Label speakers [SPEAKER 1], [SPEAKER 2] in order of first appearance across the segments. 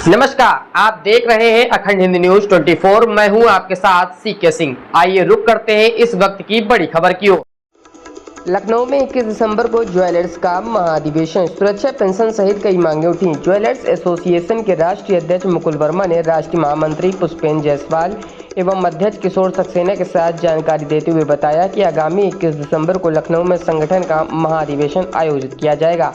[SPEAKER 1] नमस्कार, आप देख रहे हैं अखंड हिंदी न्यूज 24। मैं हूं आपके साथ सीके सिंह। आइए रुक करते हैं इस वक्त की बड़ी खबर की ओर। लखनऊ में 21 दिसंबर को ज्वेलर्स का महाधिवेशन, सुरक्षा पेंशन सहित कई मांगे उठी। ज्वेलर्स एसोसिएशन के राष्ट्रीय अध्यक्ष मुकुल वर्मा ने राष्ट्रीय महामंत्री पुष्पेंद्र जायसवाल एवं अध्यक्ष किशोर सक्सेना के साथ जानकारी देते हुए बताया कि आगामी 21 दिसंबर को लखनऊ में संगठन का महाधिवेशन आयोजित किया जाएगा।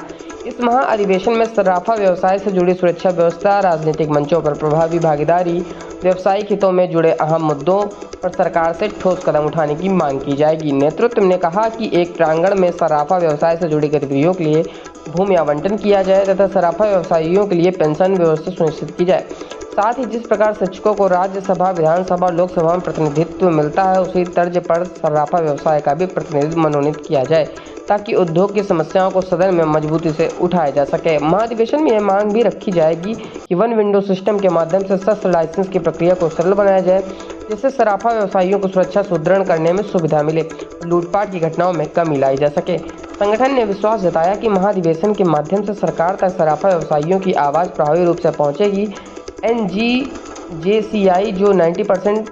[SPEAKER 1] इस महाअधिवेशन में सराफा व्यवसाय से जुड़ी सुरक्षा व्यवस्था, राजनीतिक मंचों पर प्रभावी भागीदारी, व्यावसायिक हितों में जुड़े अहम मुद्दों पर सरकार से ठोस कदम उठाने की मांग की जाएगी। नेतृत्व ने कहा कि एक प्रांगण में सराफा व्यवसाय से जुड़ी गतिविधियों के लिए भूमि आवंटन किया जाए तथा सराफा व्यवसायियों के लिए पेंशन व्यवस्था सुनिश्चित की जाए। साथ ही जिस प्रकार शिक्षकों को राज्यसभा, विधानसभा और लोकसभा में प्रतिनिधित्व मिलता है, उसी तर्ज पर सराफा व्यवसाय का भी प्रतिनिधित्व मनोनीत किया जाए ताकि उद्योग की समस्याओं को सदन में मजबूती से उठाया जा सके। महाधिवेशन में यह मांग भी रखी जाएगी कि वन विंडो सिस्टम के माध्यम से शस्त्र लाइसेंस की प्रक्रिया को सरल बनाया जाए, जिससे सराफा व्यवसायियों को सुरक्षा सुदृढ़ करने में सुविधा मिले, लूटपाट की घटनाओं में कमी लाई जा सके। संगठन ने विश्वास जताया कि महाधिवेशन के माध्यम से सरकार तक सराफा व्यवसायियों की आवाज़ प्रभावी रूप से पहुँचेगी। NGJCI जो 90%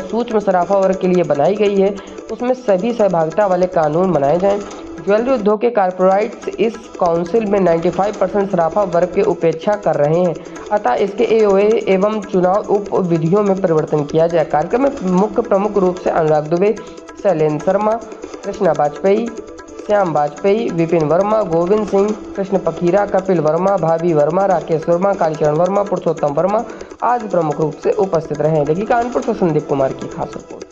[SPEAKER 1] सूक्ष्म सराफा वर्ग के लिए बनाई गई है, उसमें सभी सहभागिता वाले कानून बनाए जाएं। ज्वेलरी उद्योग के कॉर्पोरेट्स इस काउंसिल में 95% सराफा वर्ग की उपेक्षा कर रहे हैं, अतः इसके AOA एवं चुनाव उप विधियों में परिवर्तन किया जाए। कार्यक्रम में मुख्य प्रमुख रूप से अनुराग दुबे, शैलेंद्र शर्मा, कृष्णा वाजपेयी, श्याम वाजपेयी, विपिन वर्मा, गोविंद सिंह, कृष्ण पखीरा, कपिल वर्मा, भाभी वर्मा, राकेश वर्मा, कालीचरण वर्मा, पुरुषोत्तम वर्मा आदि प्रमुख रूप से उपस्थित रहे। देखिए कानपुर से संदीप कुमार की खास रिपोर्ट।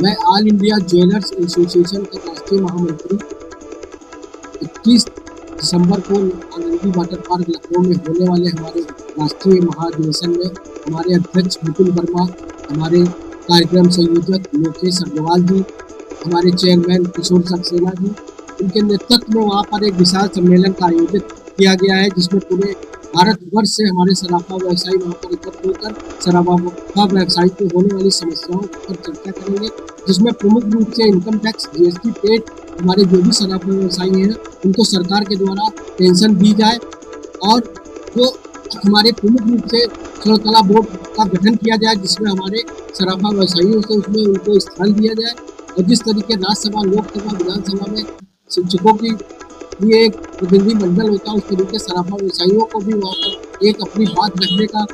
[SPEAKER 2] मैं ऑल इंडिया ज्वेलर्स एसोसिएशन के राष्ट्रीय महामंत्री 21 दिसंबर को आनंदी वाटर पार्क लखनऊ में होने वाले हमारे राष्ट्रीय महाधिवेशन में हमारे अध्यक्ष मुकुल वर्मा, हमारे कार्यक्रम संयोजक लोकेश अग्रवाल जी, हमारे चेयरमैन किशोर सक्सेना जी, उनके नेतृत्व में वहाँ पर एक विशाल सम्मेलन का आयोजित किया गया है, जिसमें पूरे भारतवर्ष से हमारे सराफा व्यवसायी वहाँ पर एकत्र होकर सराफा व्यवसायी को होने वाली समस्याओं पर चर्चा करेंगे, जिसमें प्रमुख रूप से इनकम टैक्स, GST पेड, हमारे जो भी सराफा व्यवसायी हैं उनको सरकार के द्वारा पेंशन दी जाए और जो हमारे प्रमुख रूप से सड़क बोर्ड का गठन किया जाए, जिसमें हमारे सराफा व्यवसायियों से उसमें उनको स्थल दिया जाए और जिस तरीके राज्यसभा, लोकसभा, विधानसभा में शिक्षकों की ये एक प्रतिनिधि मंडल होता है, उस तरीके सराफा व्यवसायियों को भी वहाँ पर एक अपनी बात रखने का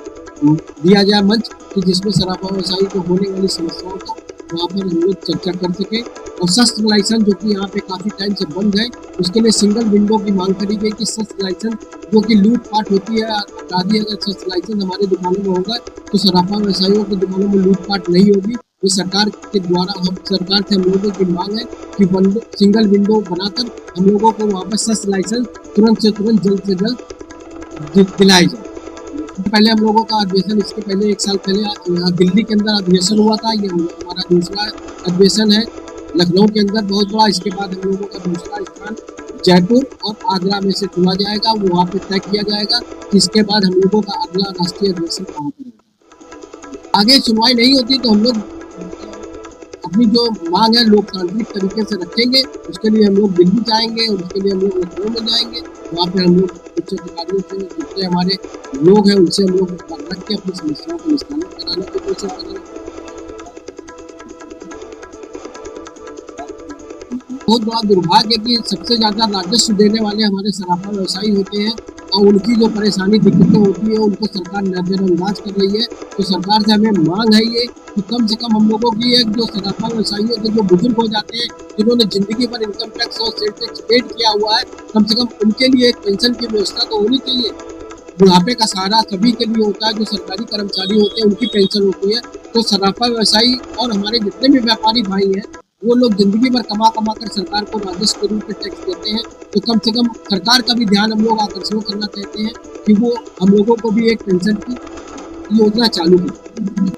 [SPEAKER 2] दिया जाए मंच, कि जिसमें सराफा व्यवसायी को होने वाली समस्याओं का वहाँ पर हम लोग चर्चा कर सकें। और शस्त्र लाइसेंस जो कि यहाँ पे काफ़ी टाइम से बंद है, उसके लिए सिंगल विंडो की मांग करी गई कि शस्त्र लाइसेंस जो कि लूटपाट होती है, अपराधी अगर शस्त्र लाइसेंस हमारे दुकानों में होगा तो सराफा व्यवसायियों की दुकानों में लूटपाट नहीं होगी। ये सरकार के द्वारा सरकार से हम लोगों की मांग है कि सिंगल विंडो बनाकर हम लोगों को वहाँ पर शस्त्र लाइसेंस तुरंत से तुरंत, जल्द से जल्द दिलाई जाए। पहले हम लोगों का अधिवेशन, इसके पहले 1 साल पहले यहाँ दिल्ली के अंदर अधिवेशन हुआ था। ये हमारा दूसरा अधिवेशन है लखनऊ के अंदर, बहुत बड़ा। इसके बाद हम लोगों का दूसरा स्थान जयपुर और आगरा में से चुना जाएगा, वो वहाँ पे तय किया जाएगा। इसके बाद हम लोगों का अगला राष्ट्रीय अधिवेशन कहाँ पर होगा। आगे सुनवाई नहीं होती तो हम लोग अपनी जो मांग है लोकतांत्रिक तरीके से रखेंगे। उसके लिए हम लोग दिल्ली जाएंगे और उसके लिए हम लोग लखनऊ में जाएंगे। वहाँ पे हम लोग उच्च अधिकारियों से, जितने हमारे लोग हैं उनसे हम लोग रख के अपनी समस्याओं को निस्तारण कराने की कोशिश करेंगे। बहुत बड़ा दुर्भाग्य है कि सबसे ज़्यादा राजस्व देने वाले हमारे सराफा व्यवसायी होते हैं और उनकी जो परेशानी, दिक्कतें होती है, उनको सरकार नजरअंदाज कर रही है। तो सरकार से हमें मांग है ये कि कम से कम हम लोगों की एक जो सराफा व्यवसायियों के जो बुजुर्ग हो जाते हैं, जिन्होंने जिंदगी भर इनकम टैक्स और सेल टैक्स पेड किया हुआ है, कम से कम उनके लिए एक पेंशन की व्यवस्था तो होनी चाहिए। बुढ़ापे का सहारा सभी के लिए होता है, जो सरकारी कर्मचारी होते हैं उनकी पेंशन होती है। तो सराफा व्यवसायी और हमारे जितने भी व्यापारी भाई हैं, वो लोग जिंदगी भर कमा कर सरकार को राजस्व के रूप में टैक्स देते हैं। तो कम से कम सरकार का भी ध्यान हम लोग आकर्षण करना चाहते हैं कि वो हम लोगों को भी एक पेंशन की योजना चालू की।